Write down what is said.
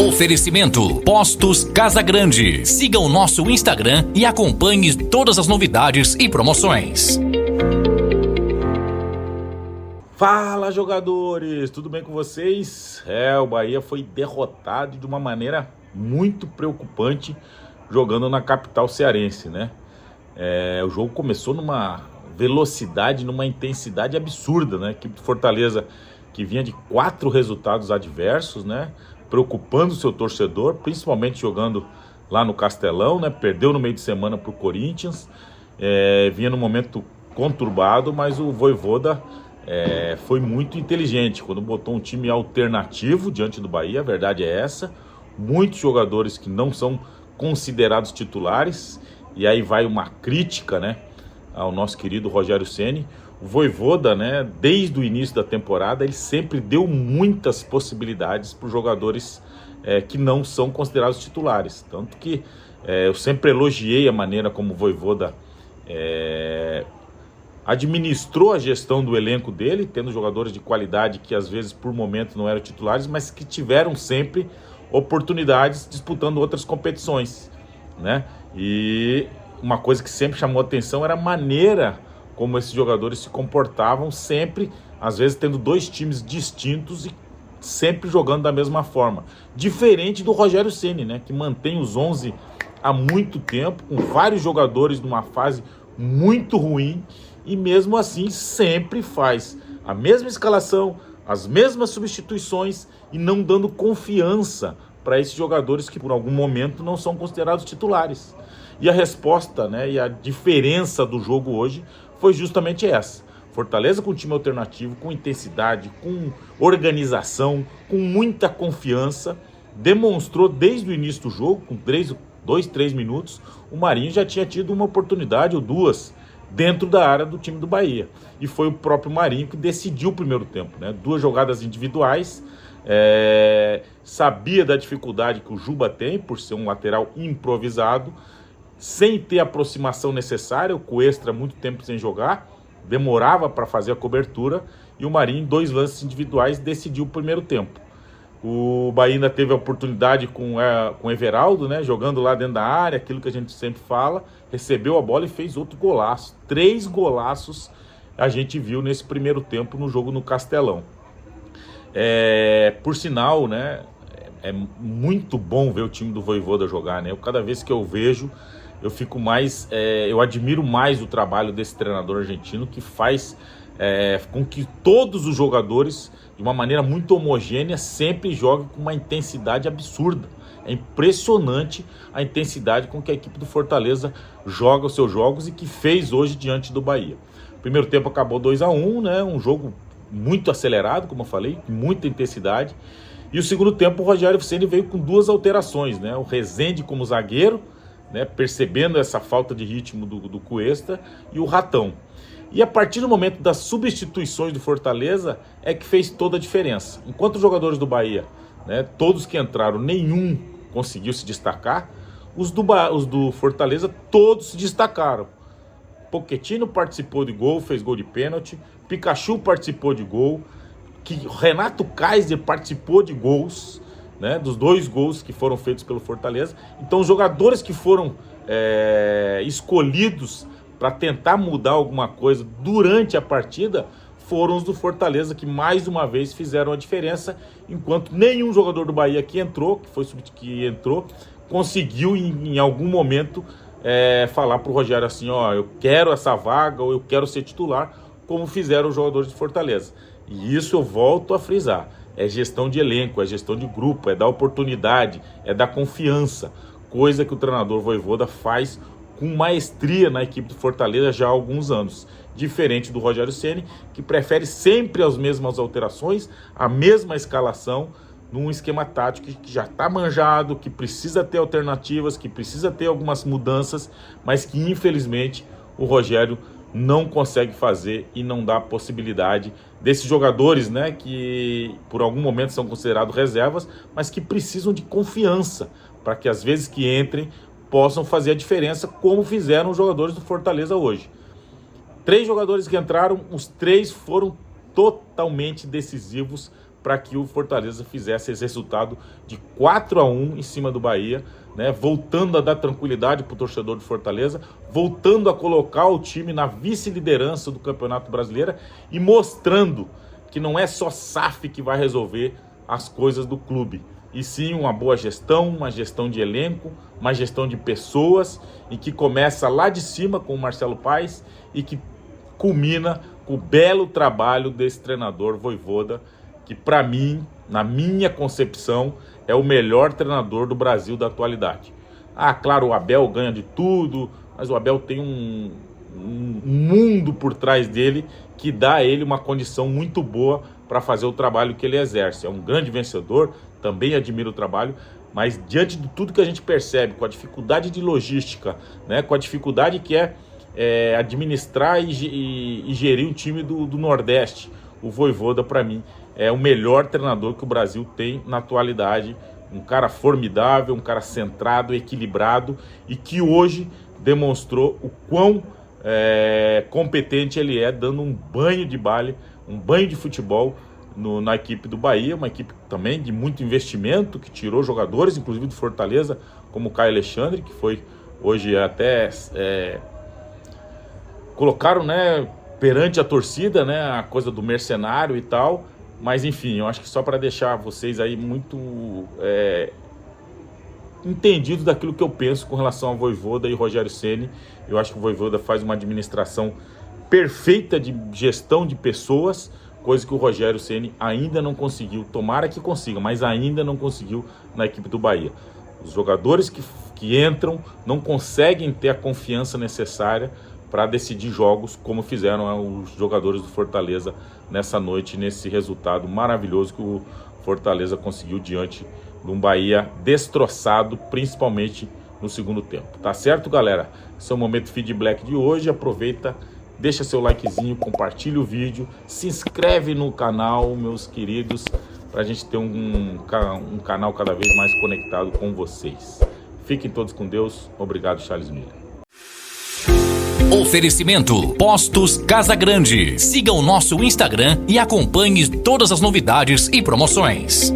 Oferecimento Postos Casa Grande. Siga o nosso Instagram e acompanhe todas as novidades e promoções. Fala, jogadores, tudo bem com vocês? O Bahia foi derrotado de uma maneira muito preocupante jogando na capital cearense, né? O jogo começou numa velocidade, numa intensidade absurda, né? A equipe do Fortaleza, que vinha de 4 resultados adversos, né? Preocupando o seu torcedor, principalmente jogando lá no Castelão, né? Perdeu no meio de semana para o Corinthians, vinha num momento conturbado, mas o Vojvoda foi muito inteligente quando botou um time alternativo diante do Bahia. A verdade é essa, muitos jogadores que não são considerados titulares, e aí vai uma crítica, né, ao nosso querido Rogério Ceni. O Vojvoda, né, desde o início da temporada, ele sempre deu muitas possibilidades para os jogadores que não são considerados titulares. Tanto que eu sempre elogiei a maneira como o Vojvoda administrou a gestão do elenco dele, tendo jogadores de qualidade que às vezes por momento não eram titulares, mas que tiveram sempre oportunidades disputando outras competições, né? E uma coisa que sempre chamou atenção era a maneira como esses jogadores se comportavam, sempre, às vezes tendo 2 times distintos e sempre jogando da mesma forma. Diferente do Rogério Ceni, né, que mantém os 11 há muito tempo, com vários jogadores numa fase muito ruim, e mesmo assim sempre faz a mesma escalação, as mesmas substituições e não dando confiança para esses jogadores que por algum momento não são considerados titulares. E a resposta, né, e a diferença do jogo hoje foi justamente essa. Fortaleza com time alternativo, com intensidade, com organização, com muita confiança, demonstrou desde o início do jogo, com 2-3 minutos, o Marinho já tinha tido uma oportunidade ou 2 dentro da área do time do Bahia. E foi o próprio Marinho que decidiu o primeiro tempo, né? 2 jogadas individuais, sabia da dificuldade que o Juba tem por ser um lateral improvisado, sem ter a aproximação necessária. O Cuesta muito tempo sem jogar, demorava para fazer a cobertura, e o Marinho, em 2 lances individuais, decidiu o primeiro tempo. O Bahia ainda teve a oportunidade com o Everaldo, né, jogando lá dentro da área, aquilo que a gente sempre fala, recebeu a bola e fez outro golaço. 3 golaços a gente viu nesse primeiro tempo no jogo no Castelão. Por sinal, né, é muito bom ver o time do Vojvoda jogar, né? Cada vez que eu vejo, eu fico mais, eu admiro mais o trabalho desse treinador argentino, que faz com que todos os jogadores, de uma maneira muito homogênea, sempre joguem com uma intensidade absurda. É impressionante a intensidade com que a equipe do Fortaleza joga os seus jogos e que fez hoje diante do Bahia. O primeiro tempo acabou 2-1, né? Um jogo muito acelerado, como eu falei, com muita intensidade. E o segundo tempo o Rogério Ceni veio com 2 alterações, né? O Rezende como zagueiro, né, percebendo essa falta de ritmo do Cuesta, e o Ratão. E a partir do momento das substituições do Fortaleza é que fez toda a diferença. Enquanto os jogadores do Bahia, né, todos que entraram, nenhum conseguiu se destacar, os do Fortaleza todos se destacaram. Pochettino participou de gol, fez gol de pênalti, Pikachu participou de gol, Renato Kaiser participou de gols, né, dos 2 gols que foram feitos pelo Fortaleza. Então os jogadores que foram escolhidos para tentar mudar alguma coisa durante a partida foram os do Fortaleza, que mais uma vez fizeram a diferença, enquanto nenhum jogador do Bahia que entrou, conseguiu em algum momento falar para o Rogério assim, ó, eu quero essa vaga, ou eu quero ser titular, como fizeram os jogadores de Fortaleza. E isso eu volto a frisar, é gestão de elenco, é gestão de grupo, é dar oportunidade, é dar confiança, coisa que o treinador Vojvoda faz com maestria na equipe do Fortaleza já há alguns anos, diferente do Rogério Ceni, que prefere sempre as mesmas alterações, a mesma escalação, num esquema tático que já está manjado, que precisa ter alternativas, que precisa ter algumas mudanças, mas que infelizmente o Rogério não consegue fazer e não dá possibilidade desses jogadores, né, que por algum momento são considerados reservas, mas que precisam de confiança para que às vezes que entrem possam fazer a diferença, como fizeram os jogadores do Fortaleza hoje. 3 jogadores que entraram, os 3 foram totalmente decisivos para que o Fortaleza fizesse esse resultado de 4-1 em cima do Bahia, né? Voltando a dar tranquilidade para o torcedor do Fortaleza, voltando a colocar o time na vice-liderança do Campeonato Brasileiro e mostrando que não é só SAF que vai resolver as coisas do clube, e sim uma boa gestão, uma gestão de elenco, uma gestão de pessoas, e que começa lá de cima com o Marcelo Paes e que culmina com o belo trabalho desse treinador Vojvoda, que para mim, na minha concepção, é o melhor treinador do Brasil da atualidade. Ah, claro, o Abel ganha de tudo, mas o Abel tem um mundo por trás dele que dá a ele uma condição muito boa para fazer o trabalho que ele exerce. É um grande vencedor, também admiro o trabalho, mas diante de tudo que a gente percebe, com a dificuldade de logística, né, com a dificuldade que é administrar e gerir um time do Nordeste, o Vojvoda, para mim, é o melhor treinador que o Brasil tem na atualidade. Um cara formidável, um cara centrado, equilibrado, e que hoje demonstrou o quão competente ele é, dando um banho de baile, um banho de futebol na equipe do Bahia, uma equipe também de muito investimento, que tirou jogadores, inclusive do Fortaleza, como o Caio Alexandre, que foi hoje até colocaram, né, perante a torcida, né, a coisa do mercenário e tal. Mas enfim, eu acho que só para deixar vocês aí muito entendidos daquilo que eu penso com relação ao Vojvoda e Rogério Ceni. Eu acho que o Vojvoda faz uma administração perfeita de gestão de pessoas, coisa que o Rogério Ceni ainda não conseguiu. Tomara que consiga, mas ainda não conseguiu na equipe do Bahia. Os jogadores que entram não conseguem ter a confiança necessária para decidir jogos, como fizeram os jogadores do Fortaleza nessa noite, nesse resultado maravilhoso que o Fortaleza conseguiu diante de um Bahia destroçado, principalmente no segundo tempo. Tá certo, galera? Esse é o Momento Feed Black de hoje. Aproveita, deixa seu likezinho, compartilha o vídeo, se inscreve no canal, meus queridos, para a gente ter um canal cada vez mais conectado com vocês. Fiquem todos com Deus. Obrigado, Charles Miller. Oferecimento Postos Casa Grande. Siga o nosso Instagram e acompanhe todas as novidades e promoções.